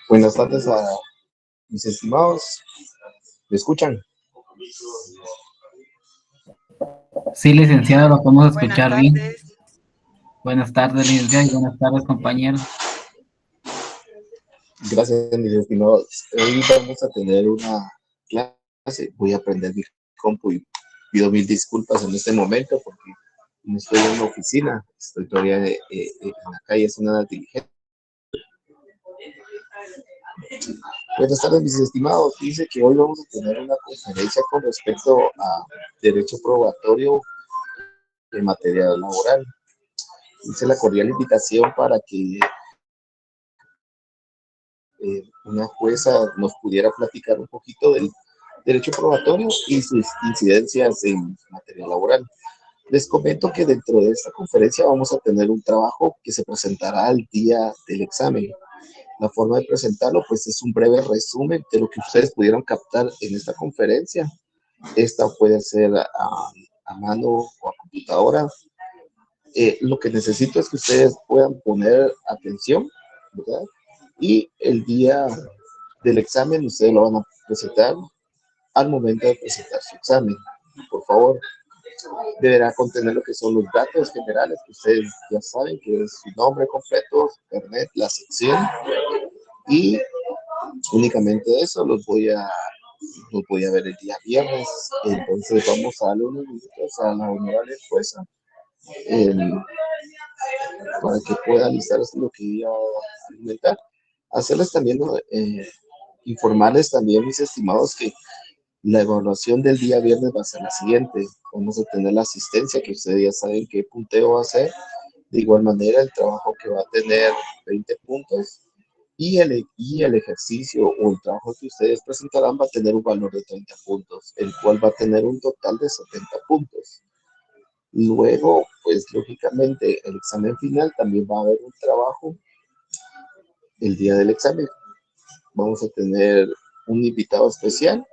Buenas tardes a mis estimados. ¿Me escuchan? Sí, licenciado, lo podemos Buenas escuchar bien. tardes. Buenas tardes, licenciado, y buenas tardes, compañeros. Gracias, mis estimados. Hoy vamos a tener una clase. Voy a aprender mi compu y pido mil disculpas en este momento porque no estoy en la oficina. Estoy todavía en la calle haciendo una diligencia. Buenas tardes, mis estimados. Dice que hoy vamos a tener una conferencia con respecto a derecho probatorio en materia laboral. Hice la cordial invitación para que una jueza nos pudiera platicar un poquito del derecho probatorio y sus incidencias en materia laboral. Les comento que dentro de esta conferencia vamos a tener un trabajo que se presentará al día del examen. La forma de presentarlo, pues, es un breve resumen de lo que ustedes pudieron captar en esta conferencia. Esta puede ser a mano o a computadora. Lo que necesito es que ustedes puedan poner atención, ¿verdad? Y el día del examen ustedes lo van a presentar al momento de presentar su examen. Por favor, deberá contener lo que son los datos generales que ustedes ya saben, que es su nombre completo, su internet, la sección, y únicamente eso los voy a ver el día viernes. Entonces vamos a darle unos minutos a la honorable jueza eh, para que pueda listar lo que iba a argumentar. Hacerles también, informarles también, mis estimados, que la evaluación del día viernes va a ser la siguiente. Vamos a tener la asistencia, que ustedes ya saben qué punteo va a ser. De igual manera, el trabajo que va a tener 20 puntos y el ejercicio o el trabajo que ustedes presentarán va a tener un valor de 30 puntos, el cual va a tener un total de 70 puntos. Luego, pues lógicamente, el examen final también va a haber un trabajo el día del examen. Vamos a tener un invitado especial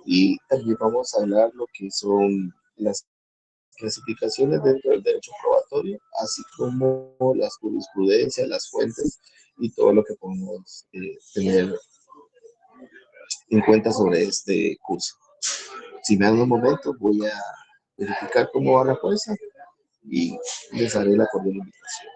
y también vamos a hablar lo que son las clasificaciones dentro del derecho probatorio, así como las jurisprudencias, las fuentes y todo lo que podemos tener en cuenta sobre este curso. Si me dan un momento, voy a verificar cómo va la cosa y les haré la cordial invitación.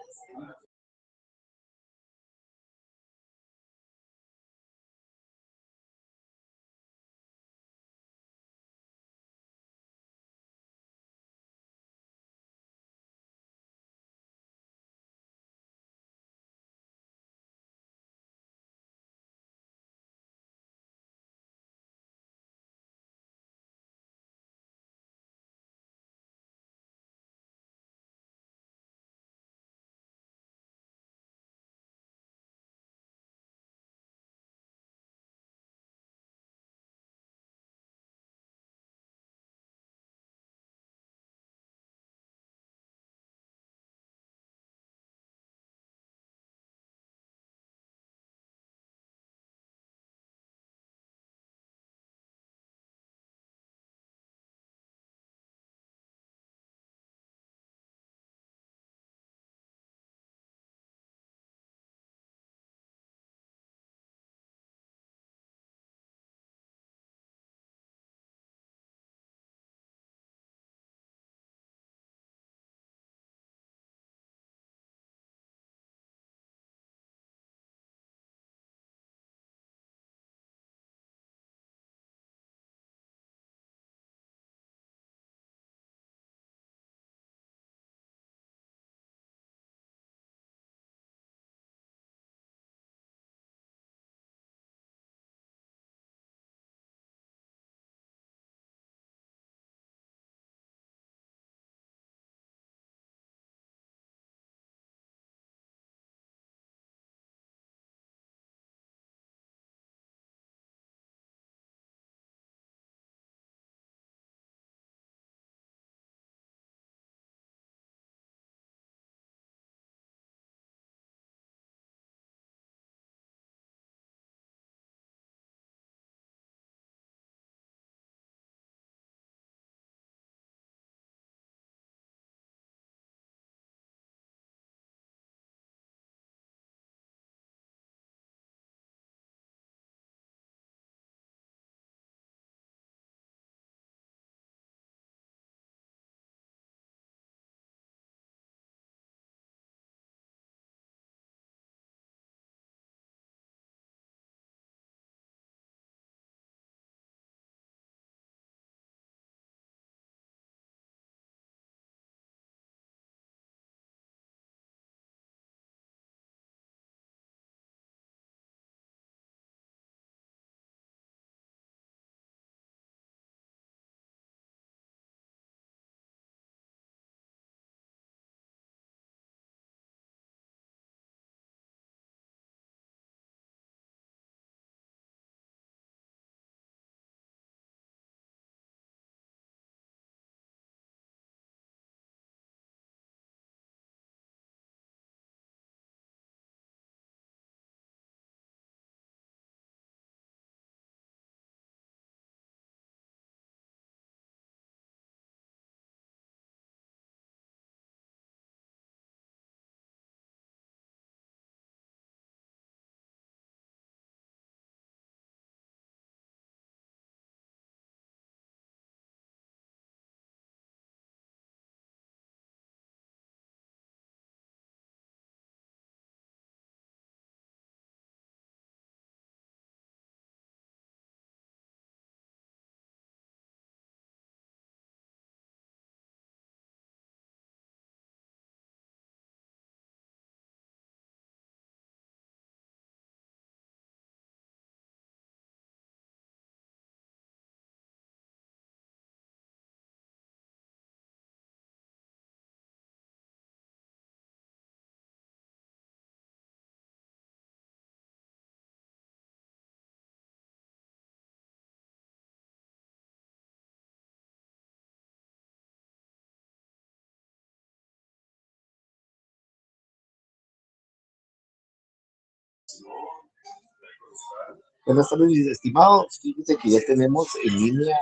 Buenas tardes, mis estimados. Fíjense que ya tenemos en línea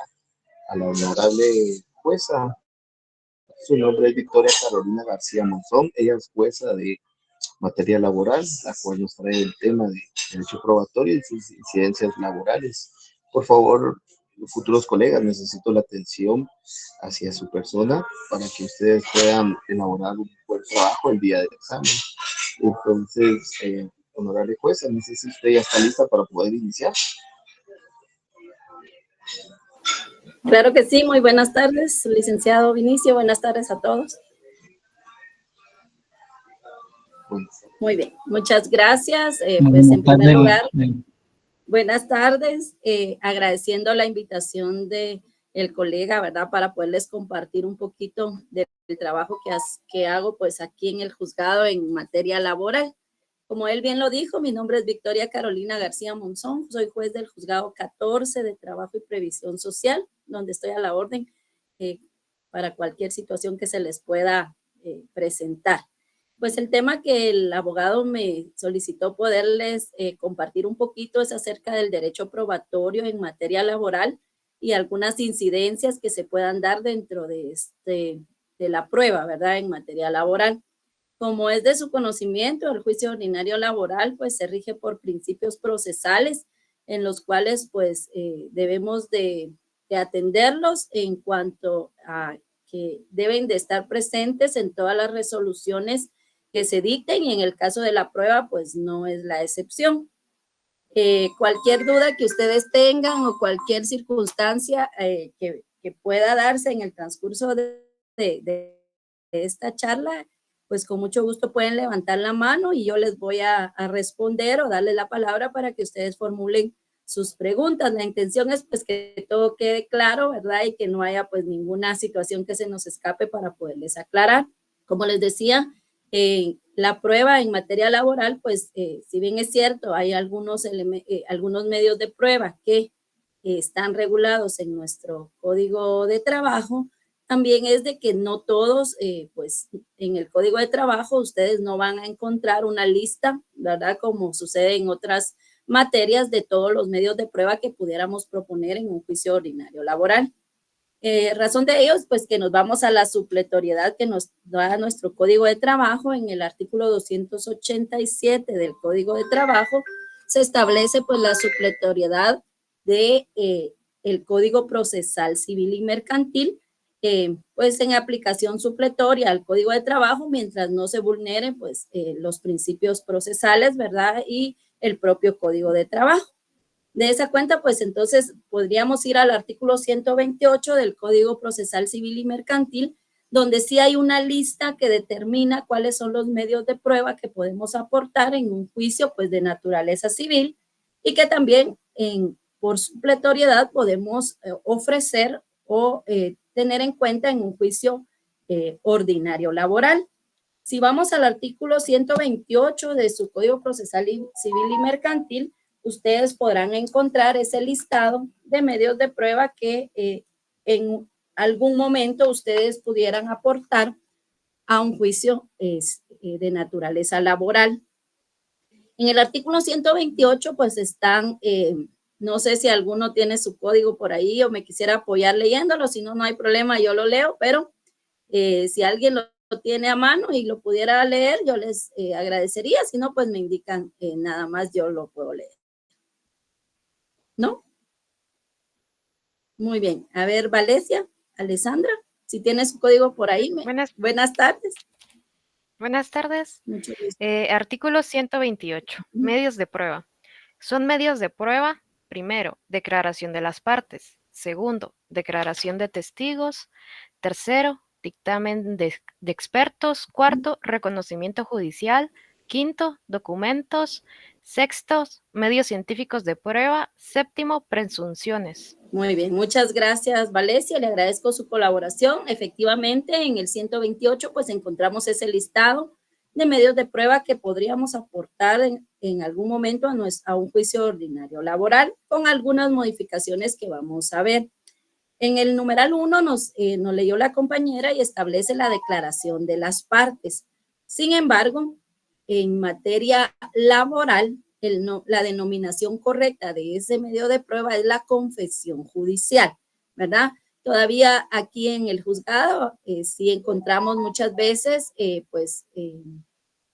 a la honorable jueza. Su nombre es Victoria Carolina García Monzón. Ella es jueza de materia laboral, la cual nos trae el tema de derecho probatorio y sus incidencias laborales. Por favor, futuros colegas, necesito la atención hacia su persona para que ustedes puedan elaborar un buen trabajo el día del examen. Entonces, honorable jueza, no sé si usted ya está lista para poder iniciar. Claro que sí, muy buenas tardes, licenciado Vinicio, buenas tardes a todos. Muy bien, muchas gracias. Pues en primer lugar, buenas tardes, agradeciendo la invitación de el colega, ¿verdad? Para poderles compartir un poquito del trabajo que hago pues aquí en el juzgado en materia laboral. Como él bien lo dijo, mi nombre es Victoria Carolina García Monzón, soy juez del juzgado 14 de Trabajo y Previsión Social, donde estoy a la orden para cualquier situación que se les pueda presentar. Pues el tema que el abogado me solicitó poderles compartir un poquito es acerca del derecho probatorio en materia laboral y algunas incidencias que se puedan dar dentro de la prueba, ¿verdad? En materia laboral. Como es de su conocimiento, el juicio ordinario laboral pues se rige por principios procesales en los cuales pues debemos de atenderlos en cuanto a que deben de estar presentes en todas las resoluciones que se dicten y en el caso de la prueba pues no es la excepción. Cualquier duda que ustedes tengan o cualquier circunstancia que pueda darse en el transcurso de esta charla, pues con mucho gusto pueden levantar la mano y yo les voy a responder o darle la palabra para que ustedes formulen sus preguntas. La intención es pues que todo quede claro, ¿verdad? Y que no haya pues ninguna situación que se nos escape para poderles aclarar. Como les decía, la prueba en materia laboral, pues si bien es cierto, hay algunos medios de prueba que están regulados en nuestro Código de Trabajo, también es de que no todos, pues en el Código de Trabajo ustedes no van a encontrar una lista, ¿verdad? Como sucede en otras materias de todos los medios de prueba que pudiéramos proponer en un juicio ordinario laboral. Razón de ello, pues que nos vamos a la supletoriedad que nos da nuestro Código de Trabajo. En el artículo 287 del Código de Trabajo se establece pues la supletoriedad de el Código Procesal Civil y Mercantil, pues en aplicación supletoria al Código de Trabajo mientras no se vulneren pues los principios procesales, ¿verdad? Y el propio Código de Trabajo. De esa cuenta, pues entonces podríamos ir al artículo 128 del Código Procesal Civil y Mercantil, donde sí hay una lista que determina cuáles son los medios de prueba que podemos aportar en un juicio pues de naturaleza civil y que también por supletoriedad podemos ofrecer o tener en cuenta en un juicio ordinario laboral. Si vamos al artículo 128 de su Código Procesal Civil y Mercantil, ustedes podrán encontrar ese listado de medios de prueba que en algún momento ustedes pudieran aportar a un juicio de naturaleza laboral. En el artículo 128, pues están, no sé si alguno tiene su código por ahí o me quisiera apoyar leyéndolo, si no, no hay problema, yo lo leo, pero si alguien lo tiene a mano y lo pudiera leer, yo les agradecería, si no, pues me indican nada más, yo lo puedo leer. ¿No? Muy bien. A ver, Valencia, Alessandra, si tienes su código por ahí. Buenas tardes. Buenas tardes. Artículo 128. Medios de prueba. Son medios de prueba, primero, declaración de las partes. Segundo, declaración de testigos. Tercero, dictamen de expertos. Cuarto, reconocimiento judicial. Quinto, documentos. Sexto, medios científicos de prueba. Séptimo, presunciones. Muy bien, muchas gracias, Valencia. Le agradezco su colaboración. Efectivamente, en el 128, pues encontramos ese listado de medios de prueba que podríamos aportar en algún momento a un juicio ordinario laboral, con algunas modificaciones que vamos a ver. En el numeral 1 nos leyó la compañera y establece la declaración de las partes. Sin embargo, en materia laboral, la denominación correcta de ese medio de prueba es la confesión judicial, ¿verdad? Todavía aquí en el juzgado sí encontramos muchas veces,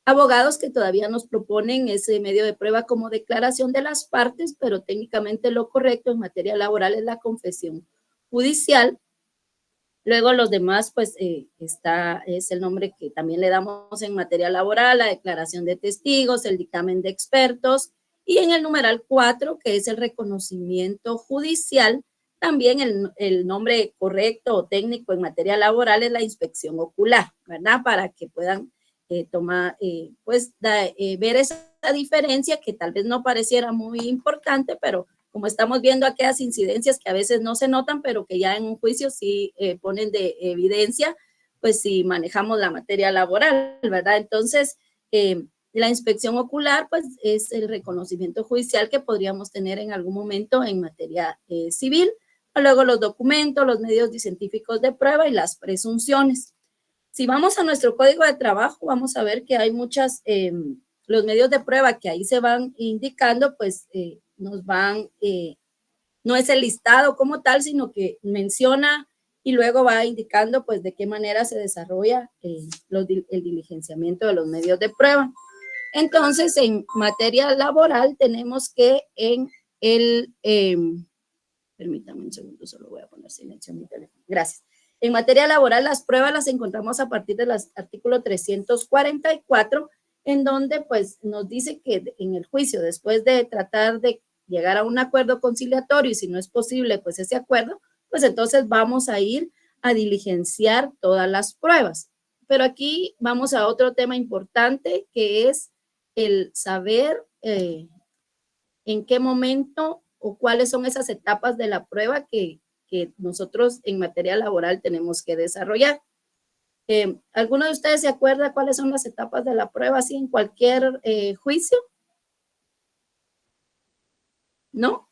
abogados que todavía nos proponen ese medio de prueba como declaración de las partes, pero técnicamente lo correcto en materia laboral es la confesión judicial. Luego los demás, pues, es el nombre que también le damos en materia laboral, la declaración de testigos, el dictamen de expertos, y en el numeral 4, que es el reconocimiento judicial, también el nombre correcto o técnico en materia laboral es la inspección ocular, ¿verdad? Para que puedan ver esa diferencia que tal vez no pareciera muy importante, pero como estamos viendo aquellas incidencias que a veces no se notan, pero que ya en un juicio sí ponen de evidencia, pues si manejamos la materia laboral, ¿verdad? Entonces, la inspección ocular, pues es el reconocimiento judicial que podríamos tener en algún momento en materia civil. Luego los documentos, los medios científicos de prueba y las presunciones. Si vamos a nuestro código de trabajo, vamos a ver que hay muchas, los medios de prueba que ahí se van indicando, pues nos van, no es el listado como tal, sino que menciona y luego va indicando pues de qué manera se desarrolla el diligenciamiento de los medios de prueba. Entonces, en materia laboral tenemos que en el, permítame un segundo, solo voy a poner silencio en mi teléfono. Gracias. En materia laboral, las pruebas las encontramos a partir del artículo 344, en donde pues nos dice que en el juicio, después de tratar de llegar a un acuerdo conciliatorio y si no es posible pues ese acuerdo, pues entonces vamos a ir a diligenciar todas las pruebas. Pero aquí vamos a otro tema importante que es el saber en qué momento o cuáles son esas etapas de la prueba que nosotros en materia laboral tenemos que desarrollar. ¿Alguno de ustedes se acuerda cuáles son las etapas de la prueba así en cualquier juicio? ¿No?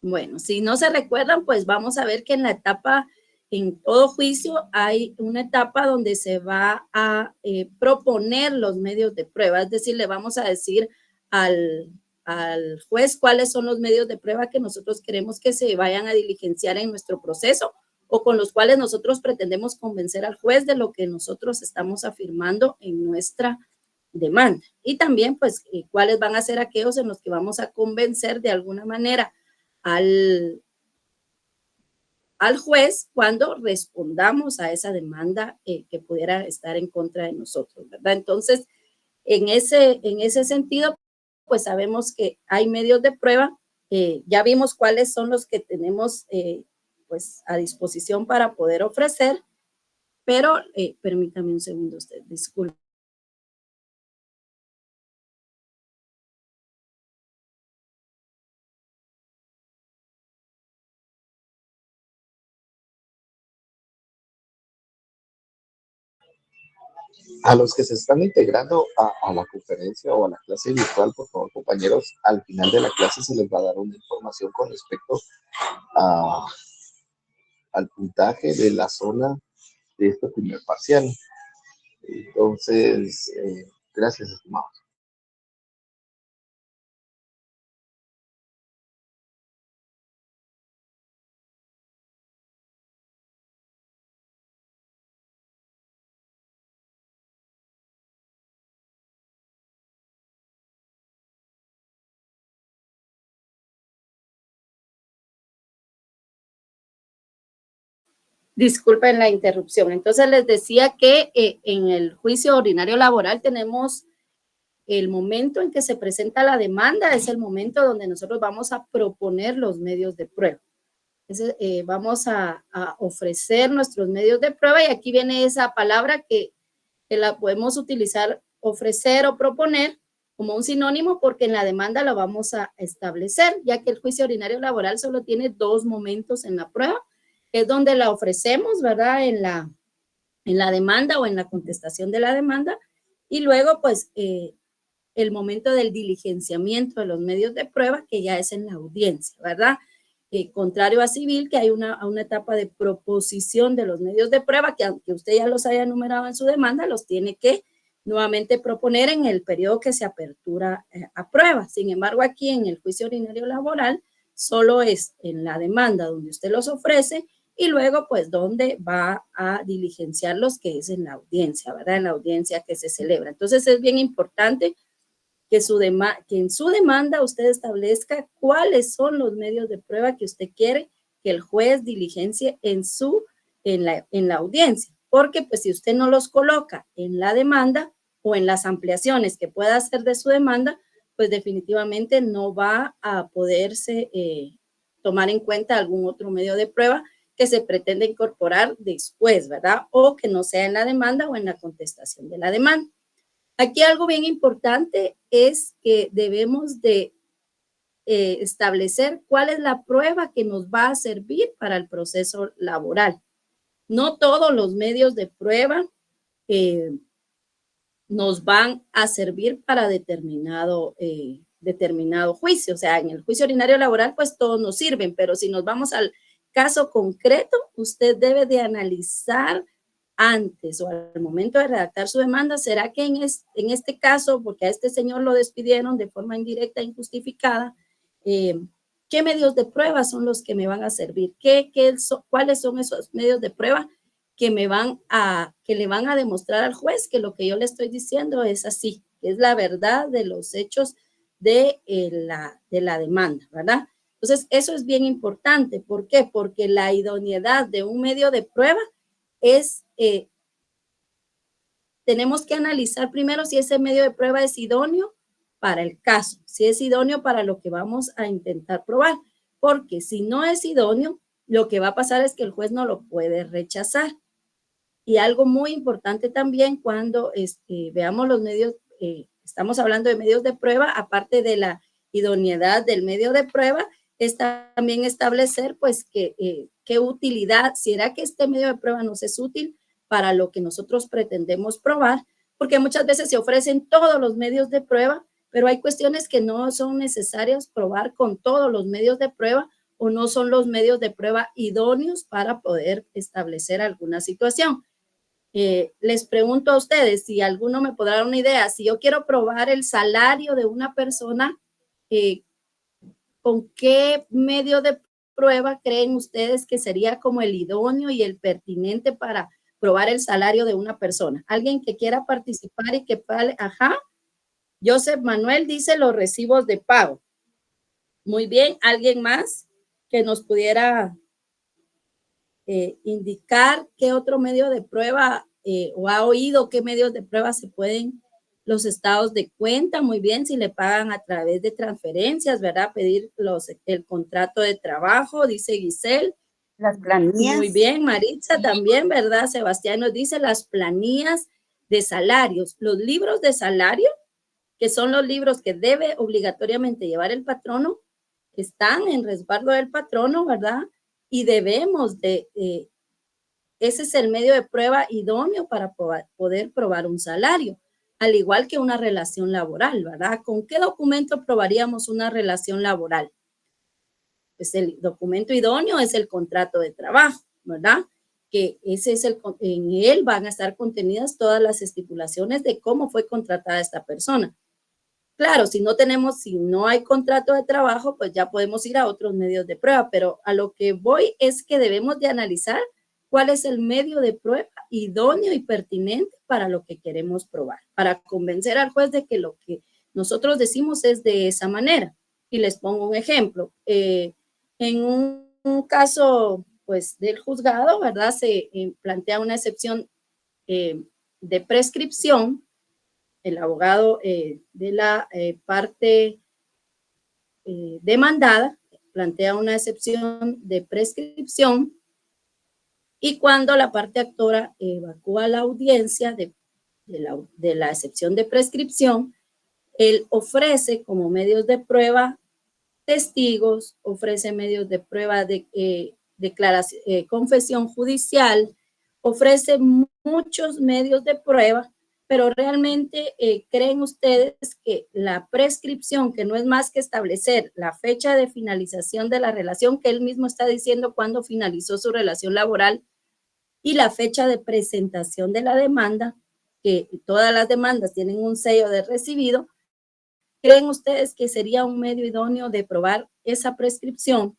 Bueno, si no se recuerdan, pues vamos a ver que en la etapa, en todo juicio, hay una etapa donde se va a proponer los medios de prueba, es decir, le vamos a decir al juez cuáles son los medios de prueba que nosotros queremos que se vayan a diligenciar en nuestro proceso o con los cuales nosotros pretendemos convencer al juez de lo que nosotros estamos afirmando en nuestra demanda. Y también, pues, cuáles van a ser aquellos en los que vamos a convencer de alguna manera al juez cuando respondamos a esa demanda que pudiera estar en contra de nosotros, ¿verdad? Entonces, en ese sentido, pues sabemos que hay medios de prueba, ya vimos cuáles son los que tenemos pues a disposición para poder ofrecer, pero permítame un segundo usted, disculpe. A los que se están integrando a la conferencia o a la clase virtual, por favor, compañeros, al final de la clase se les va a dar una información con respecto al puntaje de la zona de este primer parcial. Entonces, gracias, estimados. Disculpen la interrupción. Entonces les decía que en el juicio ordinario laboral tenemos el momento en que se presenta la demanda, es el momento donde nosotros vamos a proponer los medios de prueba. Entonces, vamos a ofrecer nuestros medios de prueba y aquí viene esa palabra que la podemos utilizar, ofrecer o proponer como un sinónimo porque en la demanda lo vamos a establecer, ya que el juicio ordinario laboral solo tiene 2 momentos en la prueba, es donde la ofrecemos, ¿verdad? En la demanda o en la contestación de la demanda y luego pues el momento del diligenciamiento de los medios de prueba que ya es en la audiencia, ¿verdad? Contrario a civil, que hay una etapa de proposición de los medios de prueba que aunque usted ya los haya enumerado en su demanda, los tiene que nuevamente proponer en el periodo que se apertura a prueba. Sin embargo, aquí en el juicio ordinario laboral, solo es en la demanda donde usted los ofrece y luego pues donde va a diligenciarlos, que es en la audiencia, ¿verdad? En la audiencia que se celebra. Entonces es bien importante que en su demanda usted establezca cuáles son los medios de prueba que usted quiere que el juez diligencie en la audiencia. Porque pues si usted no los coloca en la demanda o en las ampliaciones que pueda hacer de su demanda, pues definitivamente no va a poderse tomar en cuenta algún otro medio de prueba que se pretende incorporar después, ¿verdad? O que no sea en la demanda o en la contestación de la demanda. Aquí algo bien importante es que debemos de establecer cuál es la prueba que nos va a servir para el proceso laboral. No todos los medios de prueba nos van a servir para determinado juicio. O sea, en el juicio ordinario laboral, pues todos nos sirven, pero si nos vamos al caso concreto, usted debe de analizar antes o al momento de redactar su demanda, ¿será que en este caso, porque a este señor lo despidieron de forma indirecta e injustificada, qué medios de prueba son los que me van a servir? ¿Cuáles son esos medios de prueba que le van a demostrar al juez que lo que yo le estoy diciendo es así, que es la verdad de los hechos de la demanda, ¿verdad? Entonces, eso es bien importante. ¿Por qué? Porque la idoneidad de un medio de prueba es, tenemos que analizar primero si ese medio de prueba es idóneo para el caso, si es idóneo para lo que vamos a intentar probar, porque si no es idóneo, lo que va a pasar es que el juez no lo puede rechazar. Y algo muy importante también cuando veamos los medios, estamos hablando de medios de prueba, aparte de la idoneidad del medio de prueba, es también establecer pues qué utilidad, ¿será que este medio de prueba nos es útil para lo que nosotros pretendemos probar? Porque muchas veces se ofrecen todos los medios de prueba, pero hay cuestiones que no son necesarias probar con todos los medios de prueba o no son los medios de prueba idóneos para poder establecer alguna situación. Les pregunto a ustedes si alguno me podrá dar una idea. Si yo quiero probar el salario de una persona, ¿con qué medio de prueba creen ustedes que sería como el idóneo y el pertinente para probar el salario de una persona? ¿Alguien que quiera participar y que pueda? Ajá. Joseph Manuel dice los recibos de pago. Muy bien. ¿Alguien más que nos pudiera indicar qué otro medio de prueba o ha oído qué medios de prueba se pueden, los estados de cuenta? Muy bien, si le pagan a través de transferencias, ¿verdad? Pedir el contrato de trabajo, dice Giselle. Las planillas. Muy bien, Maritza también, ¿verdad? Sebastián nos dice las planillas de salarios, los libros de salario, que son los libros que debe obligatoriamente llevar el patrono, están en resguardo del patrono, ¿verdad? Y debemos ese es el medio de prueba idóneo para poder probar un salario, al igual que una relación laboral, ¿verdad? ¿Con qué documento probaríamos una relación laboral? Pues el documento idóneo es el contrato de trabajo, ¿verdad? Que en él van a estar contenidas todas las estipulaciones de cómo fue contratada esta persona. Claro, si no hay contrato de trabajo, pues ya podemos ir a otros medios de prueba, pero a lo que voy es que debemos de analizar cuál es el medio de prueba idóneo y pertinente para lo que queremos probar, para convencer al juez de que lo que nosotros decimos es de esa manera. Y les pongo un ejemplo. En un caso, pues, del juzgado, ¿verdad? Se plantea una excepción de prescripción. El abogado de la parte demandada plantea una excepción de prescripción y cuando la parte actora evacúa la audiencia de la excepción de prescripción, él ofrece como medios de prueba testigos, ofrece medios de prueba de confesión judicial, ofrece muchos medios de prueba, pero realmente creen ustedes que la prescripción, que no es más que establecer la fecha de finalización de la relación, que él mismo está diciendo cuándo finalizó su relación laboral, y la fecha de presentación de la demanda, que todas las demandas tienen un sello de recibido, ¿creen ustedes que sería un medio idóneo de probar esa prescripción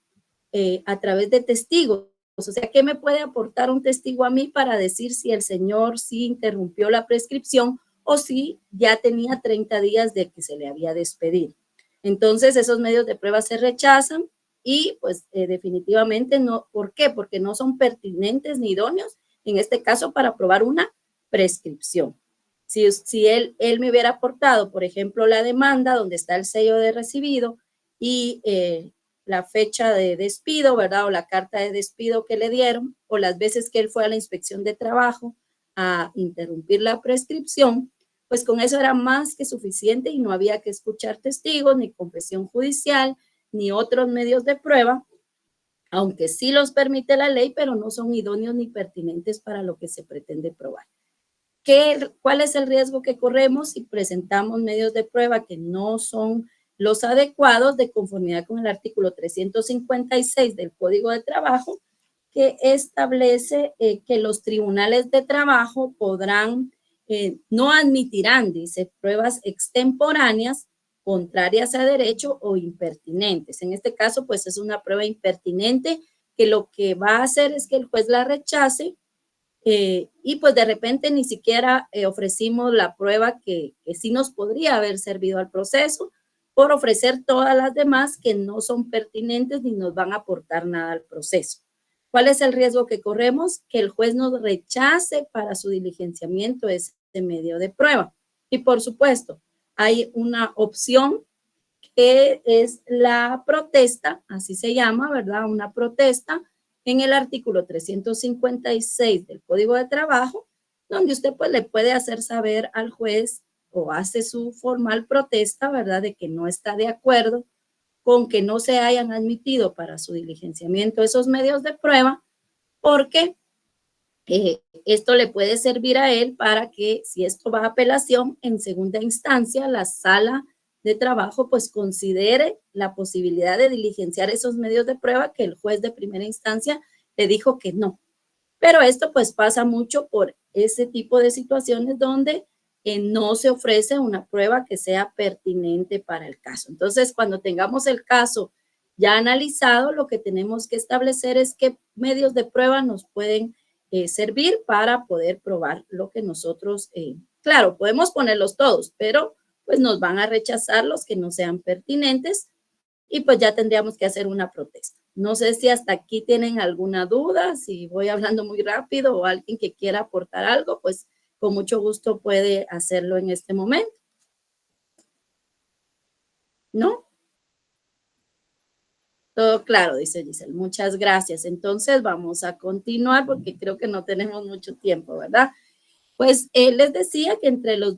a través de testigos? O sea, ¿qué me puede aportar un testigo a mí para decir si el señor sí interrumpió la prescripción o si ya tenía 30 días de que se le había despedido? Entonces, esos medios de prueba se rechazan y pues definitivamente no. ¿Por qué? Porque no son pertinentes ni idóneos, en este caso, para probar una prescripción. Si él me hubiera aportado, por ejemplo, la demanda donde está el sello de recibido y la fecha de despido, ¿verdad? O la carta de despido que le dieron, o las veces que él fue a la inspección de trabajo a interrumpir la prescripción, pues con eso era más que suficiente y no había que escuchar testigos, ni confesión judicial, ni otros medios de prueba, aunque sí los permite la ley, pero no son idóneos ni pertinentes para lo que se pretende probar. ¿Cuál es el riesgo que corremos si presentamos medios de prueba que no son los adecuados de conformidad con el artículo 356 del Código de Trabajo, que establece que los tribunales de trabajo no admitirán, dice, pruebas extemporáneas contrarias a derecho o impertinentes? En este caso, pues es una prueba impertinente que lo que va a hacer es que el juez la rechace y pues de repente ni siquiera ofrecimos la prueba que sí nos podría haber servido al proceso, por ofrecer todas las demás que no son pertinentes ni nos van a aportar nada al proceso. ¿Cuál es el riesgo que corremos? Que el juez nos rechace para su diligenciamiento ese medio de prueba. Y por supuesto, hay una opción que es la protesta, así se llama, ¿verdad? Una protesta en el artículo 356 del Código de Trabajo, donde usted pues le puede hacer saber al juez o hace su formal protesta, ¿verdad?, de que no está de acuerdo con que no se hayan admitido para su diligenciamiento esos medios de prueba, porque esto le puede servir a él para que, si esto va a apelación, en segunda instancia, la sala de trabajo pues considere la posibilidad de diligenciar esos medios de prueba que el juez de primera instancia le dijo que no. Pero esto pues pasa mucho por ese tipo de situaciones donde no se ofrece una prueba que sea pertinente para el caso. Entonces, cuando tengamos el caso ya analizado, lo que tenemos que establecer es qué medios de prueba nos pueden servir para poder probar lo que nosotros, claro, podemos ponerlos todos, pero pues nos van a rechazar los que no sean pertinentes y pues ya tendríamos que hacer una protesta. No sé si hasta aquí tienen alguna duda, si voy hablando muy rápido o alguien que quiera aportar algo, pues con mucho gusto puede hacerlo en este momento. ¿No? Todo claro, dice Giselle. Muchas gracias. Entonces vamos a continuar porque creo que no tenemos mucho tiempo, ¿verdad? Pues les decía que entre los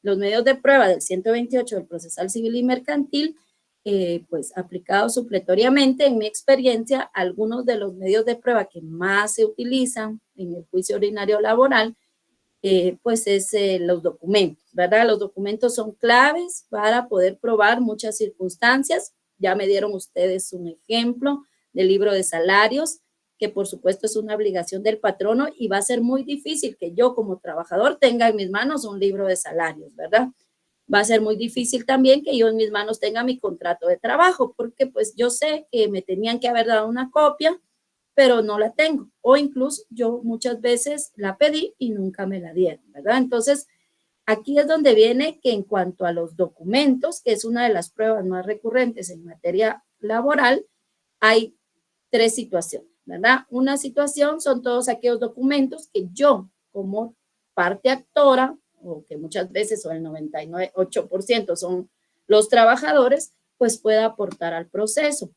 medios de prueba del 128 del Procesal Civil y Mercantil, pues aplicados supletoriamente, en mi experiencia, algunos de los medios de prueba que más se utilizan en el juicio ordinario laboral, pues es los documentos, ¿verdad? Los documentos son claves para poder probar muchas circunstancias. Ya me dieron ustedes un ejemplo del libro de salarios, que por supuesto es una obligación del patrono y va a ser muy difícil que yo como trabajador tenga en mis manos un libro de salarios, ¿verdad? Va a ser muy difícil también que yo en mis manos tenga mi contrato de trabajo, porque pues yo sé que me tenían que haber dado una copia, pero no la tengo. O incluso yo muchas veces la pedí y nunca me la dieron, ¿verdad? Entonces, aquí es donde viene que en cuanto a los documentos, que es una de las pruebas más recurrentes en materia laboral, hay tres situaciones, ¿verdad? Una situación son todos aquellos documentos que yo, como parte actora, o que muchas veces son el 98% son los trabajadores, pues pueda aportar al proceso.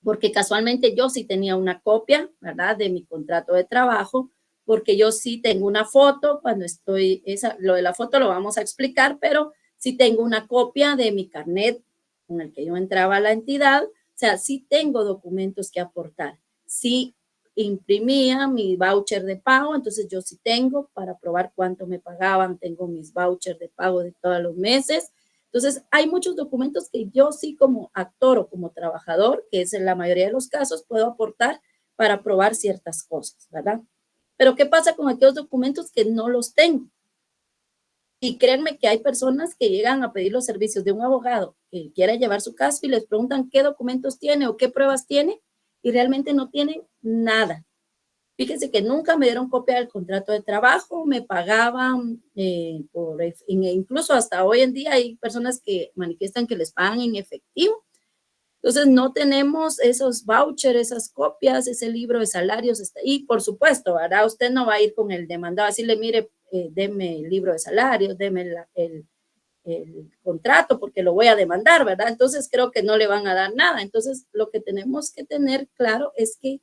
Porque casualmente yo sí tenía una copia, ¿verdad?, de mi contrato de trabajo, porque yo sí tengo una foto cuando estoy, lo de la foto lo vamos a explicar, pero sí tengo una copia de mi carnet con el que yo entraba a la entidad, o sea, sí tengo documentos que aportar, sí imprimía mi voucher de pago, entonces yo sí tengo para probar cuánto me pagaban, tengo mis vouchers de pago de todos los meses. Entonces, hay muchos documentos que yo sí como actor o como trabajador, que es en la mayoría de los casos, puedo aportar para probar ciertas cosas, ¿verdad? Pero ¿qué pasa con aquellos documentos que no los tengo? Y créanme que hay personas que llegan a pedir los servicios de un abogado que quiera llevar su caso y les preguntan qué documentos tiene o qué pruebas tiene y realmente no tienen nada. Fíjense que nunca me dieron copia del contrato de trabajo, me pagaban, incluso hasta hoy en día hay personas que manifiestan que les pagan en efectivo. Entonces no tenemos esos vouchers, esas copias, ese libro de salarios. Y por supuesto, ¿verdad? Usted no va a ir con el demandado a decirle, mire, deme el libro de salarios, deme el contrato porque lo voy a demandar, ¿verdad? Entonces creo que no le van a dar nada. Entonces lo que tenemos que tener claro es que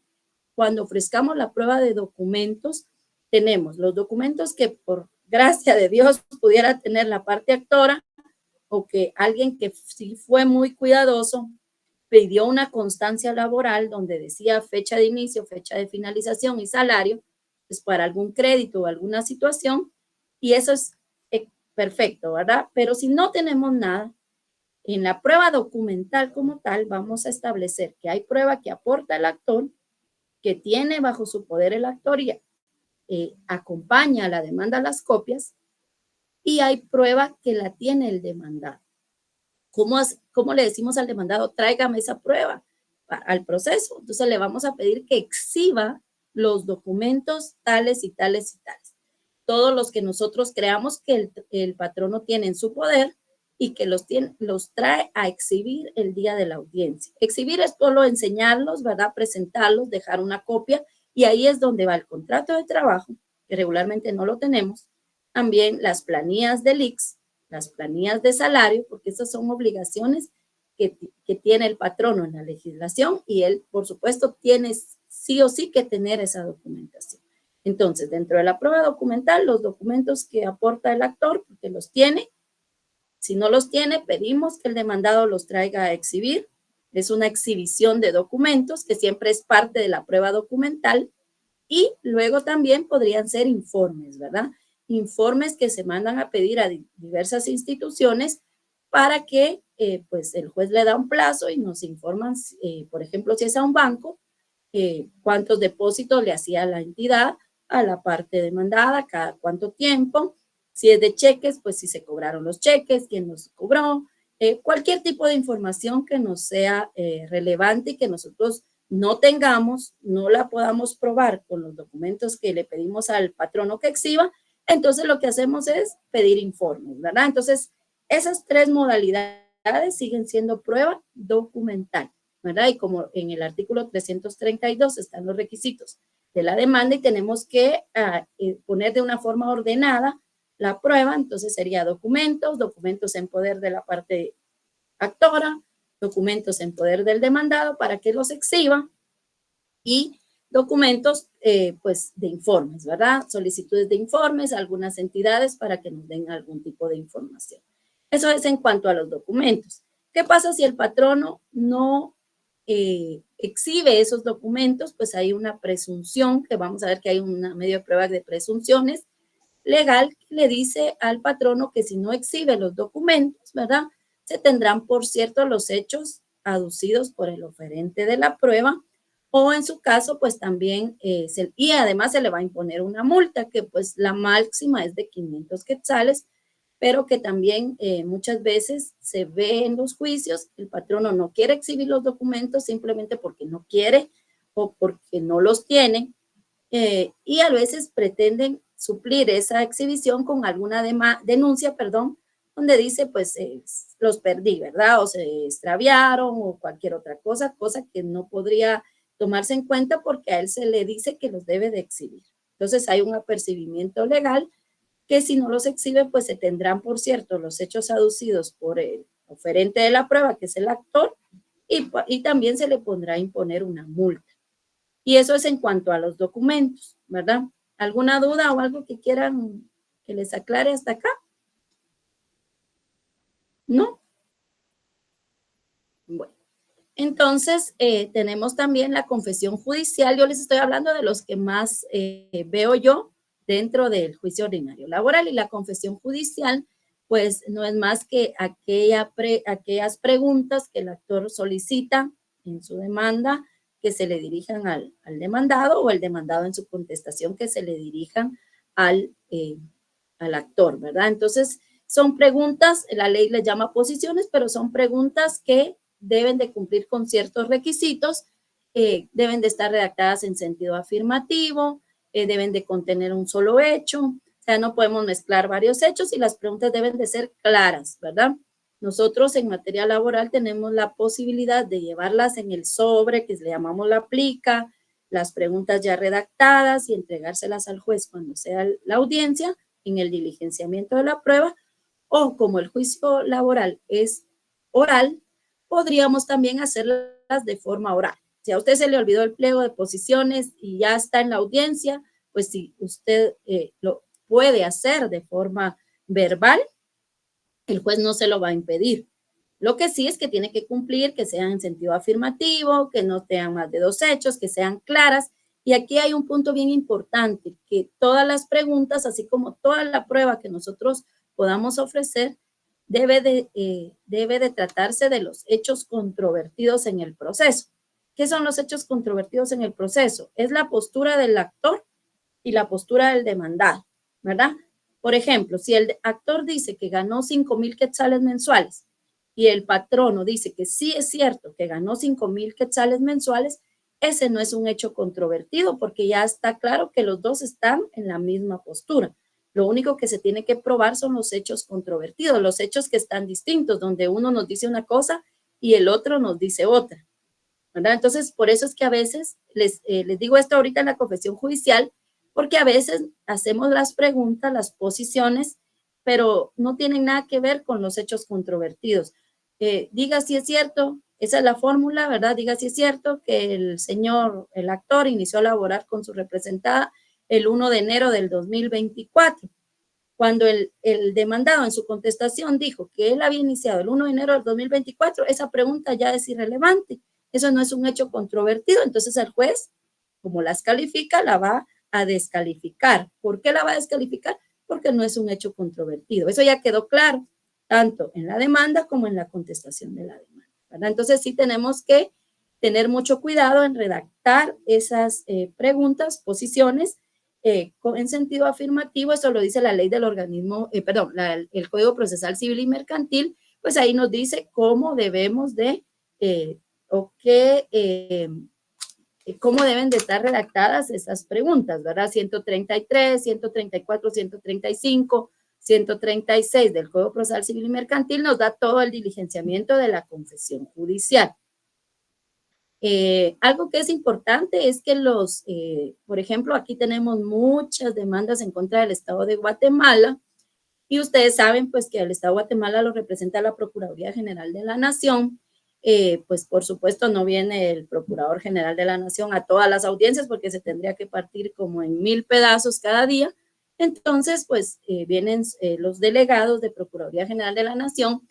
cuando ofrezcamos la prueba de documentos, tenemos los documentos que por gracia de Dios pudiera tener la parte actora o que alguien que sí fue muy cuidadoso pidió una constancia laboral donde decía fecha de inicio, fecha de finalización y salario, pues para algún crédito o alguna situación, y eso es perfecto, ¿verdad? Pero si no tenemos nada, en la prueba documental como tal, vamos a establecer que hay prueba que aporta el actor, que tiene bajo su poder el actor y acompaña a la demanda las copias, y hay prueba que la tiene el demandado. ¿Cómo le decimos al demandado? Tráigame esa prueba al proceso. Entonces le vamos a pedir que exhiba los documentos tales y tales y tales. Todos los que nosotros creamos que el patrono tiene en su poder y que los trae a exhibir el día de la audiencia. Exhibir es solo enseñarlos, ¿verdad? Presentarlos, dejar una copia, y ahí es donde va el contrato de trabajo, que regularmente no lo tenemos. También las planillas del ICS, las planillas de salario, porque esas son obligaciones que tiene el patrono en la legislación y él, por supuesto, tiene sí o sí que tener esa documentación. Entonces, dentro de la prueba documental, los documentos que aporta el actor, porque los tiene. Si no los tiene, pedimos que el demandado los traiga a exhibir. Es una exhibición de documentos que siempre es parte de la prueba documental. Y luego también podrían ser informes, ¿verdad? Informes que se mandan a pedir a diversas instituciones para que pues el juez le da un plazo y nos informan, por ejemplo, si es a un banco, cuántos depósitos le hacía la entidad a la parte demandada, cada cuánto tiempo. Si es de cheques, pues si se cobraron los cheques, quién los cobró, cualquier tipo de información que nos sea relevante y que nosotros no tengamos, no la podamos probar con los documentos que le pedimos al patrono que exhiba, entonces lo que hacemos es pedir informes, ¿verdad? Entonces, esas tres modalidades siguen siendo prueba documental, ¿verdad? Y como en el artículo 332 están los requisitos de la demanda y tenemos que poner de una forma ordenada la prueba, entonces sería documentos en poder de la parte actora, documentos en poder del demandado para que los exhiba y documentos pues de informes, ¿verdad? Solicitudes de informes a algunas entidades para que nos den algún tipo de información. Eso es en cuanto a los documentos. ¿Qué pasa si el patrono no exhibe esos documentos? Pues hay una presunción, que vamos a ver que hay una medio de prueba de presunciones legal que le dice al patrono que si no exhibe los documentos, ¿verdad? Se tendrán por cierto los hechos aducidos por el oferente de la prueba, o en su caso, pues también, y además se le va a imponer una multa, que pues la máxima es de 500 quetzales, pero que también muchas veces se ve en los juicios, el patrono no quiere exhibir los documentos simplemente porque no quiere o porque no los tiene, y a veces pretenden suplir esa exhibición con alguna denuncia, donde dice, pues, los perdí, ¿verdad? O se extraviaron o cualquier otra cosa que no podría tomarse en cuenta porque a él se le dice que los debe de exhibir. Entonces hay un apercibimiento legal que si no los exhibe, pues se tendrán, por cierto, los hechos aducidos por el oferente de la prueba, que es el actor, y también se le pondrá a imponer una multa. Y eso es en cuanto a los documentos, ¿verdad? ¿Alguna duda o algo que quieran que les aclare hasta acá? ¿No? Bueno, entonces tenemos también la confesión judicial. Yo les estoy hablando de los que más veo yo dentro del juicio ordinario laboral, y la confesión judicial pues no es más que aquellas preguntas que el actor solicita en su demanda que se le dirijan al demandado, o el demandado en su contestación que se le dirijan al al actor, ¿verdad? Entonces, son preguntas, la ley les llama posiciones, pero son preguntas que deben de cumplir con ciertos requisitos, deben de estar redactadas en sentido afirmativo, deben de contener un solo hecho, o sea, no podemos mezclar varios hechos y las preguntas deben de ser claras, ¿verdad? Nosotros en materia laboral tenemos la posibilidad de llevarlas en el sobre, que le llamamos la plica, las preguntas ya redactadas y entregárselas al juez cuando sea la audiencia en el diligenciamiento de la prueba, o como el juicio laboral es oral, podríamos también hacerlas de forma oral. Si a usted se le olvidó el pliego de posiciones y ya está en la audiencia, pues si usted lo puede hacer de forma verbal, el juez no se lo va a impedir. Lo que sí es que tiene que cumplir, que sean en sentido afirmativo, que no tengan más de 2 hechos, que sean claras. Y aquí hay un punto bien importante, que todas las preguntas, así como toda la prueba que nosotros podamos ofrecer, debe de tratarse de los hechos controvertidos en el proceso. ¿Qué son los hechos controvertidos en el proceso? Es la postura del actor y la postura del demandado, ¿verdad? Por ejemplo, si el actor dice que ganó 5,000 quetzales mensuales y el patrono dice que sí es cierto que ganó 5,000 quetzales mensuales, ese no es un hecho controvertido porque ya está claro que los dos están en la misma postura. Lo único que se tiene que probar son los hechos controvertidos, los hechos que están distintos, donde uno nos dice una cosa y el otro nos dice otra, ¿verdad? Entonces, por eso es que a veces, les digo esto ahorita en la confesión judicial, porque a veces hacemos las preguntas, las posiciones, pero no tienen nada que ver con los hechos controvertidos. Diga si es cierto, esa es la fórmula, ¿verdad? Diga si es cierto que el actor inició a laborar con su representada el 1 de enero del 2024. Cuando el demandado en su contestación dijo que él había iniciado el 1 de enero del 2024, esa pregunta ya es irrelevante. Eso no es un hecho controvertido, entonces el juez, como las califica, la va a descalificar. ¿Por qué la va a descalificar? Porque no es un hecho controvertido. Eso ya quedó claro, tanto en la demanda como en la contestación de la demanda, ¿verdad? Entonces sí tenemos que tener mucho cuidado en redactar esas preguntas, posiciones, en sentido afirmativo. Eso lo dice la ley del organismo, el Código Procesal Civil y Mercantil, pues ahí nos dice cómo debemos de, cómo deben de estar redactadas esas preguntas, ¿verdad? 133, 134, 135, 136 del Código Procesal Civil y Mercantil nos da todo el diligenciamiento de la confesión judicial. Algo que es importante es que por ejemplo, aquí tenemos muchas demandas en contra del Estado de Guatemala y ustedes saben pues que el Estado de Guatemala lo representa la Procuraduría General de la Nación. Pues por supuesto no viene el Procurador General de la Nación a todas las audiencias porque se tendría que partir como en 1000 pedazos cada día. Entonces, pues vienen los delegados de Procuraduría General de la Nación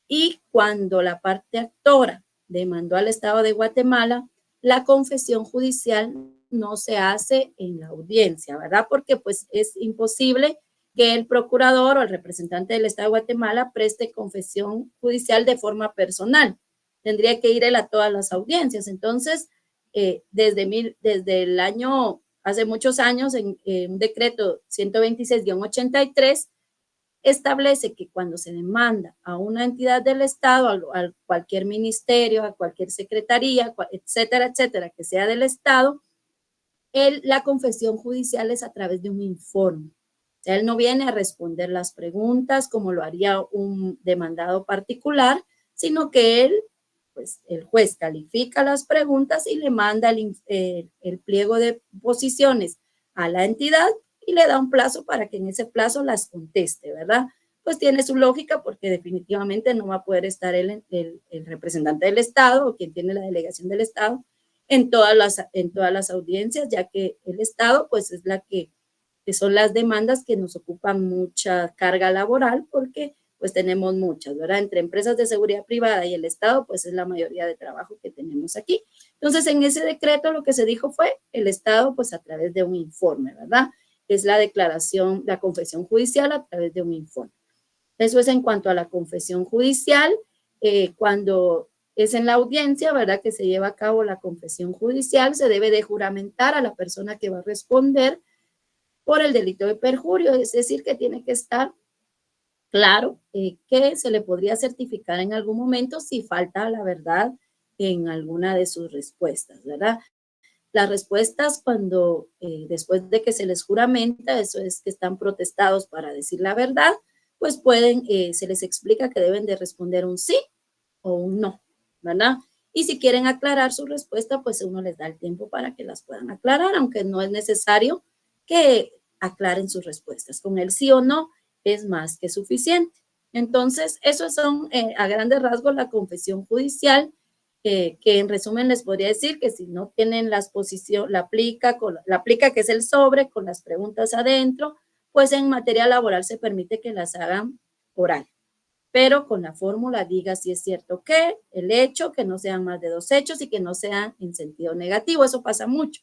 y cuando la parte actora demandó al Estado de Guatemala, la confesión judicial no se hace en la audiencia, ¿verdad? Porque pues es imposible que el procurador o el representante del Estado de Guatemala preste confesión judicial de forma personal. Tendría que ir él a todas las audiencias. Entonces, desde el año, hace muchos años, en un decreto 126-83, establece que cuando se demanda a una entidad del Estado, a cualquier ministerio, a cualquier secretaría, etcétera, etcétera, que sea del Estado, la confesión judicial es a través de un informe. O sea, él no viene a responder las preguntas como lo haría un demandado particular, sino que pues el juez califica las preguntas y le manda el pliego de posiciones a la entidad y le da un plazo para que en ese plazo las conteste, ¿verdad? Pues tiene su lógica porque definitivamente no va a poder estar el representante del Estado o quien tiene la delegación del Estado en todas las audiencias, ya que el Estado pues es que son las demandas que nos ocupan mucha carga laboral porque pues tenemos muchas, ¿verdad? Entre empresas de seguridad privada y el Estado, pues es la mayoría de trabajo que tenemos aquí. Entonces, en ese decreto lo que se dijo fue el Estado, pues a través de un informe, ¿verdad? Es la declaración, la confesión judicial a través de un informe. Eso es en cuanto a la confesión judicial. Cuando es en la audiencia, ¿verdad? Que se lleva a cabo la confesión judicial, se debe de juramentar a la persona que va a responder por el delito de perjurio, es decir, que tiene que estar claro que se le podría certificar en algún momento si falta la verdad en alguna de sus respuestas, ¿verdad? Las respuestas cuando después de que se les juramenta, eso es que están protestados para decir la verdad, pues pueden, se les explica que deben de responder un sí o un no, ¿verdad? Y si quieren aclarar su respuesta, pues uno les da el tiempo para que las puedan aclarar, aunque no es necesario que aclaren sus respuestas. Con el sí o no es más que suficiente. Entonces, esos son a grandes rasgos la confesión judicial, que en resumen les podría decir que si no tienen la exposición, la aplica que es el sobre con las preguntas adentro, pues en materia laboral se permite que las hagan oral. Pero con la fórmula diga si es cierto que el hecho, que no sean más de 2 hechos y que no sean en sentido negativo. Eso pasa mucho.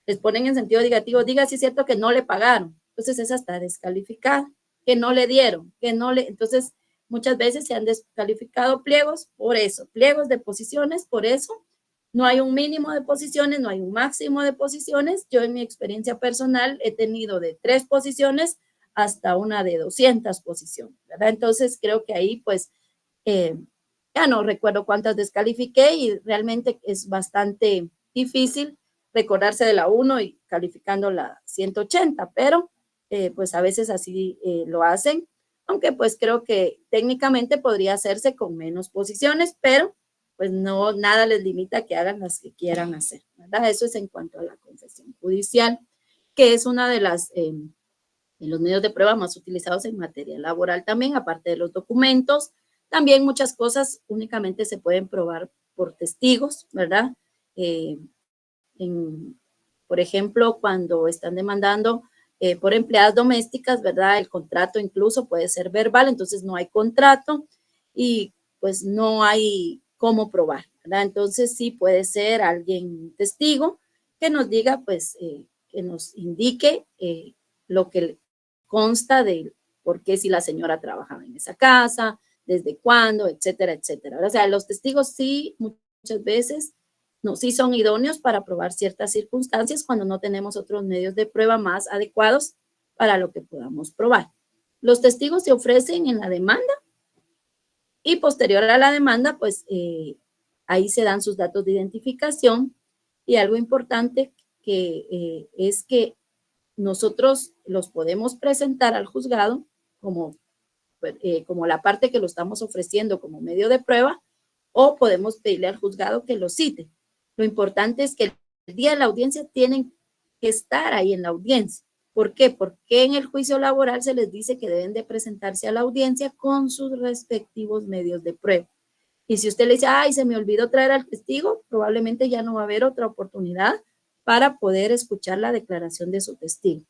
Les ponen en sentido negativo, diga si es cierto que no le pagaron. Entonces esa está descalificada, que no le dieron, que no le... Entonces muchas veces se han descalificado pliegos por eso, pliegos de posiciones, por eso. No hay un mínimo de posiciones, no hay un máximo de posiciones. Yo en mi experiencia personal he tenido de 3 posiciones hasta una de 200 posiciones, ¿verdad? Entonces creo que ahí pues ya no recuerdo cuántas descalifiqué y realmente es bastante difícil recordarse de la 1 y calificando la 180, pero pues a veces así lo hacen, aunque pues creo que técnicamente podría hacerse con menos posiciones, pero pues no, nada les limita a que hagan las que quieran hacer, ¿verdad? Eso es en cuanto a la confesión judicial, que es una de las... en los medios de prueba más utilizados en materia laboral también, aparte de los documentos. También muchas cosas únicamente se pueden probar por testigos, ¿verdad? Por ejemplo, cuando están demandando por empleadas domésticas, ¿verdad? El contrato incluso puede ser verbal, entonces no hay contrato y pues no hay cómo probar, ¿verdad? Entonces sí puede ser alguien testigo que nos diga, pues, que nos indique lo que consta de por qué si la señora trabajaba en esa casa, desde cuándo, etcétera, etcétera. O sea, los testigos sí muchas veces no, sí son idóneos para probar ciertas circunstancias cuando no tenemos otros medios de prueba más adecuados para lo que podamos probar. Los testigos se ofrecen en la demanda y posterior a la demanda, pues ahí se dan sus datos de identificación y algo importante que es que nosotros los podemos presentar al juzgado como la parte que lo estamos ofreciendo como medio de prueba o podemos pedirle al juzgado que lo cite. Lo importante es que el día de la audiencia tienen que estar ahí en la audiencia. ¿Por qué? Porque en el juicio laboral se les dice que deben de presentarse a la audiencia con sus respectivos medios de prueba. Y si usted le dice, ay, se me olvidó traer al testigo, probablemente ya no va a haber otra oportunidad para poder escuchar la declaración de su testigo.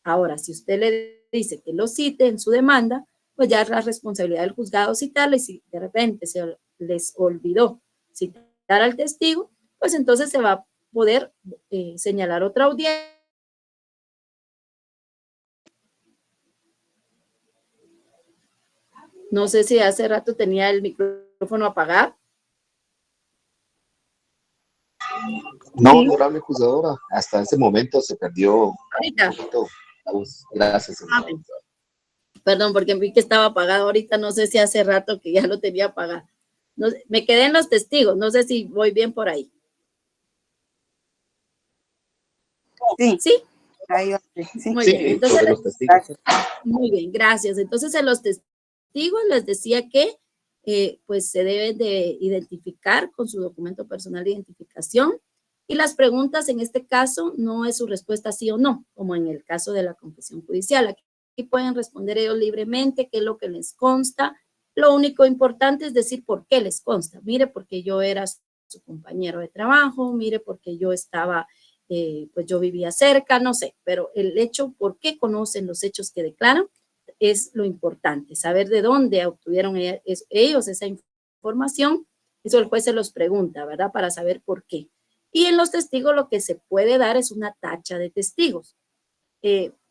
Ahora, si usted le dice que lo cite en su demanda, pues ya es la responsabilidad del juzgado citarle. Si de repente se les olvidó citar al testigo, pues entonces se va a poder señalar otra audiencia. No sé si hace rato tenía el micrófono apagado. No, honorable juzgadora, hasta ese momento se perdió ahorita. Un poquito la voz. Gracias. Perdón, porque vi que estaba apagado ahorita, no sé si hace rato que ya lo tenía apagado. No, me quedé en los testigos, no sé si voy bien por ahí. Sí. ¿Sí? Ahí va. Sí. Muy sí, bien. Entonces, los testigos. Muy bien, gracias. Entonces, en los testigos les decía que pues se deben de identificar con su documento personal de identificación y las preguntas en este caso no es su respuesta sí o no, como en el caso de la confesión judicial. Aquí pueden responder ellos libremente qué es lo que les consta. Lo único importante es decir por qué les consta. Mire, porque yo era su compañero de trabajo, mire, porque yo estaba, pues yo vivía cerca, no sé, pero el hecho, por qué conocen los hechos que declaran, es lo importante, saber de dónde obtuvieron ellos esa información. Eso el juez se los pregunta, ¿verdad? Para saber por qué. Y en los testigos lo que se puede dar es una tacha de testigos.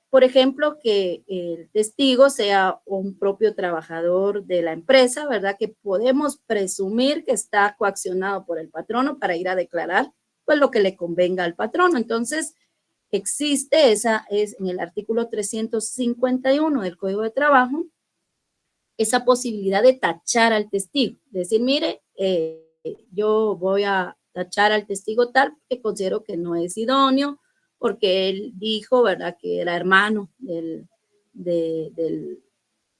Por ejemplo, que el testigo sea un propio trabajador de la empresa, ¿verdad? Que podemos presumir que está coaccionado por el patrono para ir a declarar pues lo que le convenga al patrono. Entonces, existe, esa es en el artículo 351 del Código de Trabajo, esa posibilidad de tachar al testigo. Decir, mire, yo voy a tachar al testigo tal que considero que no es idóneo, porque él dijo, ¿verdad?, que era hermano del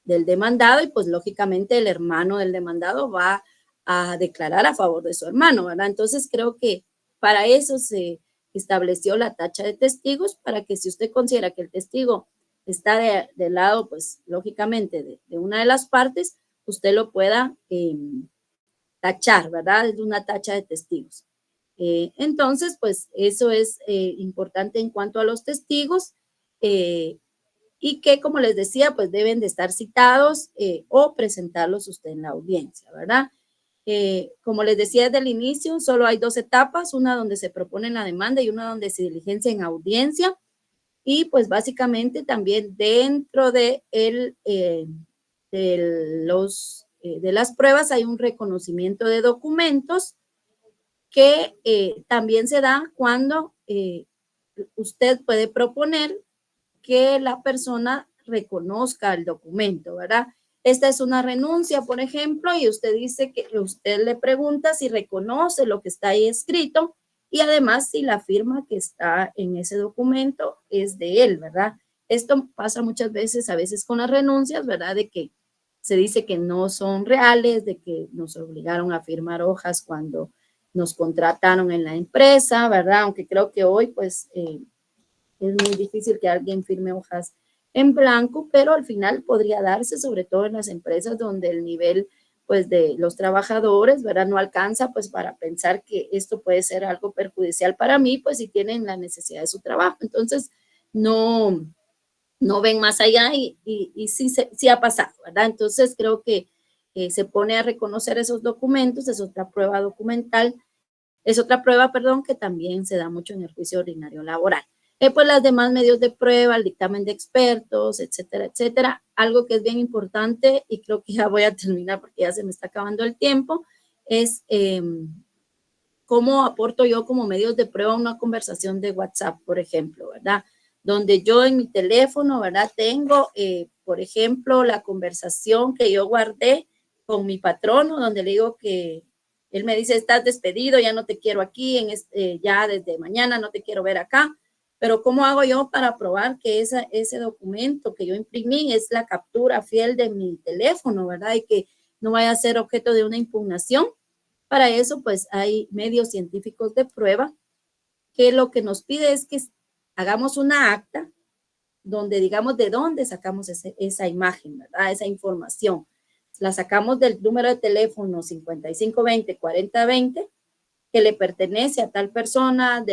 demandado, y pues lógicamente el hermano del demandado va a declarar a favor de su hermano, ¿verdad? Entonces creo que para eso se estableció la tacha de testigos, para que si usted considera que el testigo está del lado, pues lógicamente de una de las partes, usted lo pueda tachar, ¿verdad? Es una tacha de testigos. Entonces, pues eso es importante en cuanto a los testigos, y que, como les decía, pues deben de estar citados o presentarlos usted en la audiencia, ¿verdad? Como les decía desde el inicio, solo hay 2 etapas, una donde se propone la demanda y una donde se diligencia en audiencia. Y pues básicamente también dentro de las pruebas hay un reconocimiento de documentos que también se da cuando usted puede proponer que la persona reconozca el documento, ¿verdad? Esta es una renuncia, por ejemplo, y usted dice que usted le pregunta si reconoce lo que está ahí escrito, y además si la firma que está en ese documento es de él, ¿verdad? Esto pasa muchas veces, a veces con las renuncias, ¿verdad? De que se dice que no son reales, de que nos obligaron a firmar hojas cuando nos contrataron en la empresa, ¿verdad? Aunque creo que hoy, pues, es muy difícil que alguien firme hojas en blanco, pero al final podría darse, sobre todo en las empresas donde el nivel, pues, de los trabajadores, ¿verdad?, no alcanza, pues, para pensar que esto puede ser algo perjudicial para mí, pues, si tienen la necesidad de su trabajo. Entonces, no ven más allá, y sí ha pasado, ¿verdad? Entonces, creo que se pone a reconocer esos documentos, es otra prueba documental, es otra prueba, perdón, que también se da mucho en el juicio ordinario laboral. Pues las demás medios de prueba, el dictamen de expertos, etcétera, etcétera. Algo que es bien importante, y creo que ya voy a terminar porque ya se me está acabando el tiempo, es cómo aporto yo como medios de prueba una conversación de WhatsApp, por ejemplo, ¿verdad? Donde yo en mi teléfono, ¿verdad?, tengo, por ejemplo, la conversación que yo guardé con mi patrono, donde le digo que él me dice, estás despedido, ya no te quiero aquí, ya desde mañana no te quiero ver acá. Pero ¿cómo hago yo para probar que ese documento que yo imprimí es la captura fiel de mi teléfono, ¿verdad? Y que no vaya a ser objeto de una impugnación. Para eso, pues, hay medios científicos de prueba que lo que nos pide es que hagamos una acta donde digamos de dónde sacamos esa imagen, ¿verdad? Esa información. La sacamos del número de teléfono 5520-4020, que le pertenece a tal persona,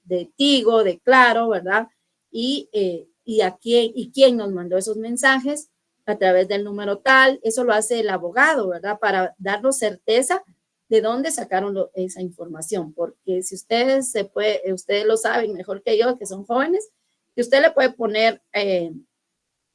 de Tigo, de Claro, ¿verdad? Y quién nos mandó esos mensajes a través del número tal. Eso lo hace el abogado, ¿verdad? Para darnos certeza de dónde sacaron esa información, porque si ustedes lo saben mejor que yo, que son jóvenes, que usted le puede poner,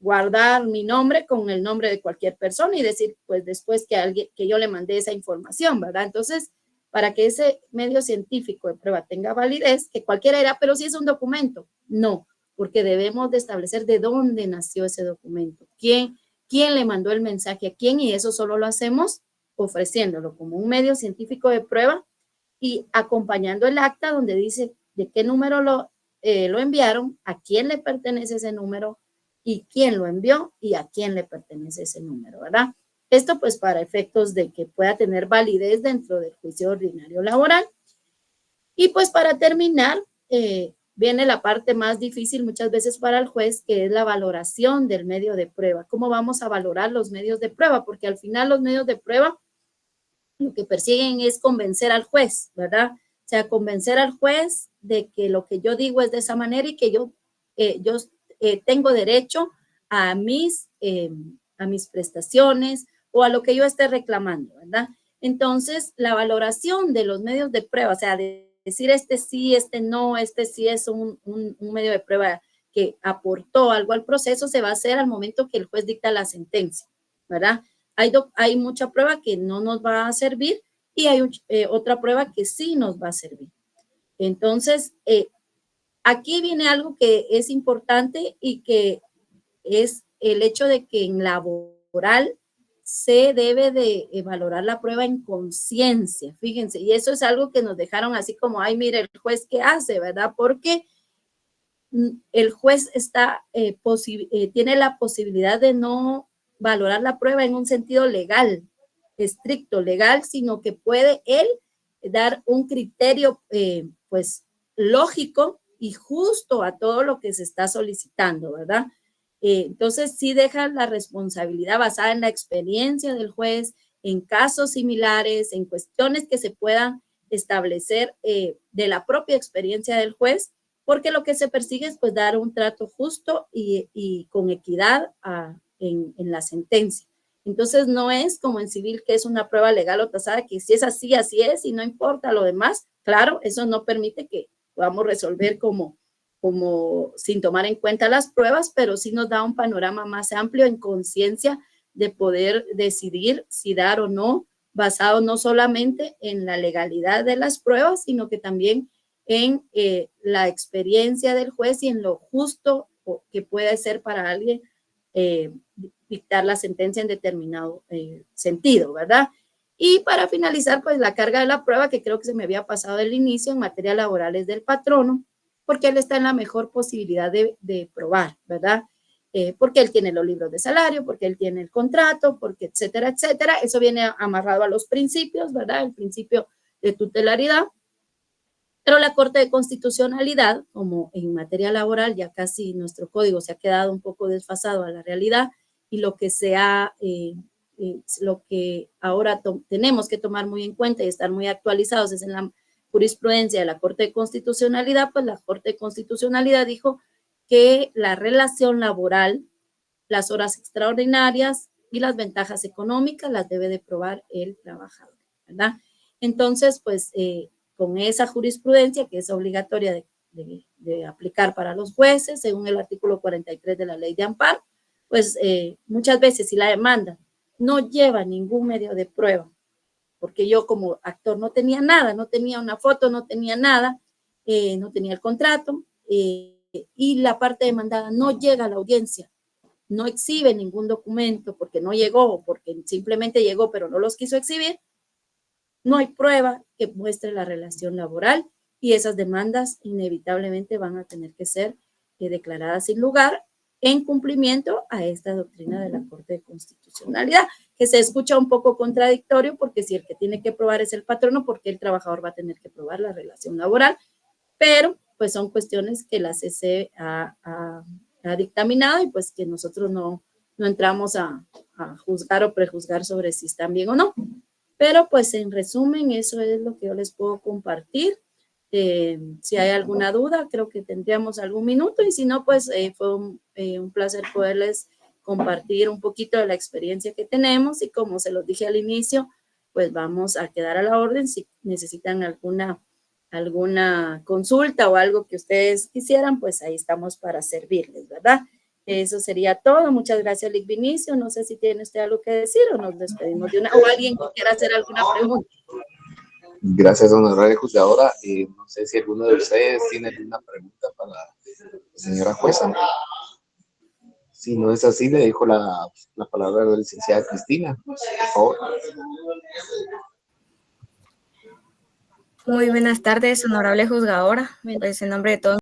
guardar mi nombre con el nombre de cualquier persona y decir, pues, después que yo le mandé esa información, ¿verdad? Entonces, para que ese medio científico de prueba tenga validez, que cualquiera dirá, pero si es un documento. No, porque debemos de establecer de dónde nació ese documento, quién le mandó el mensaje a quién, y eso solo lo hacemos ofreciéndolo como un medio científico de prueba y acompañando el acta donde dice de qué número lo enviaron, a quién le pertenece ese número y quién lo envió y a quién le pertenece ese número, ¿verdad? Esto pues para efectos de que pueda tener validez dentro del juicio ordinario laboral. Y pues para terminar, viene la parte más difícil muchas veces para el juez, que es la valoración del medio de prueba. ¿Cómo vamos a valorar los medios de prueba? Porque al final los medios de prueba lo que persiguen es convencer al juez, ¿verdad? O sea, convencer al juez de que lo que yo digo es de esa manera y que yo tengo derecho a mis prestaciones o a lo que yo esté reclamando, ¿verdad? Entonces, la valoración de los medios de prueba, o sea, de decir este sí, este no, este sí es un medio de prueba que aportó algo al proceso, se va a hacer al momento que el juez dicta la sentencia, ¿verdad? Hay mucha prueba que no nos va a servir y hay otra prueba que sí nos va a servir. Entonces, aquí viene algo que es importante y que es el hecho de que en laboral se debe de valorar la prueba en conciencia, fíjense, y eso es algo que nos dejaron así como, ay, mire, el juez qué hace, ¿verdad? Porque el juez tiene la posibilidad de no valorar la prueba en un sentido legal, estricto, legal, sino que puede él dar un criterio, pues, lógico y justo a todo lo que se está solicitando, ¿verdad? Entonces, sí deja la responsabilidad basada en la experiencia del juez, en casos similares, en cuestiones que se puedan establecer de la propia experiencia del juez, porque lo que se persigue es pues dar un trato justo y con equidad en la sentencia. Entonces no es como en civil que es una prueba legal o tasada, que si es así, así es y no importa lo demás. Claro, eso no permite que podamos resolver como sin tomar en cuenta las pruebas, pero sí nos da un panorama más amplio en conciencia de poder decidir si dar o no, basado no solamente en la legalidad de las pruebas, sino que también en la experiencia del juez y en lo justo que puede ser para alguien dictar la sentencia en determinado sentido, ¿verdad? Y para finalizar, pues la carga de la prueba, que creo que se me había pasado del inicio, en materia laboral es del patrono, porque él está en la mejor posibilidad de probar, ¿verdad? Porque él tiene los libros de salario, porque él tiene el contrato, porque etcétera, etcétera. Eso viene amarrado a los principios, ¿verdad? El principio de tutelaridad. Pero la Corte de Constitucionalidad, como en materia laboral, ya casi nuestro código se ha quedado un poco desfasado a la realidad y lo que lo que ahora tenemos que tomar muy en cuenta y estar muy actualizados es en la jurisprudencia de la Corte de Constitucionalidad, pues la Corte de Constitucionalidad dijo que la relación laboral, las horas extraordinarias y las ventajas económicas las debe de probar el trabajador, ¿verdad? Entonces, pues, con esa jurisprudencia que es obligatoria de aplicar para los jueces, según el artículo 43 de la Ley de Amparo, pues muchas veces si la demanda no lleva ningún medio de prueba, porque yo como actor no tenía nada, no tenía una foto, no tenía nada, no tenía el contrato, y la parte demandada no llega a la audiencia, no exhibe ningún documento porque no llegó, porque simplemente llegó pero no los quiso exhibir, no hay prueba que muestre la relación laboral y esas demandas inevitablemente van a tener que ser declaradas sin lugar en cumplimiento a esta doctrina de la Corte de Constitucionalidad, que se escucha un poco contradictorio porque si el que tiene que probar es el patrono, ¿por qué el trabajador va a tener que probar la relación laboral? Pero pues son cuestiones que la CC ha dictaminado y pues que nosotros no entramos a juzgar o prejuzgar sobre si están bien o no. Pero pues en resumen, eso es lo que yo les puedo compartir. Si hay alguna duda, creo que tendríamos algún minuto y si no, pues fue un placer poderles compartir un poquito de la experiencia que tenemos y como se los dije al inicio, pues vamos a quedar a la orden si necesitan alguna consulta o algo que ustedes quisieran, pues ahí estamos para servirles, ¿verdad? Eso sería todo. Muchas gracias, Lic Vinicio. No sé si tiene usted algo que decir o nos despedimos de o alguien que quiera hacer alguna pregunta. Gracias, honorable juzgadora. No sé si alguno de ustedes tiene alguna pregunta para la señora jueza. Si no es así, le dejo la palabra a la licenciada Cristina, por favor. Muy buenas tardes, honorable juzgadora. Pues en nombre de todos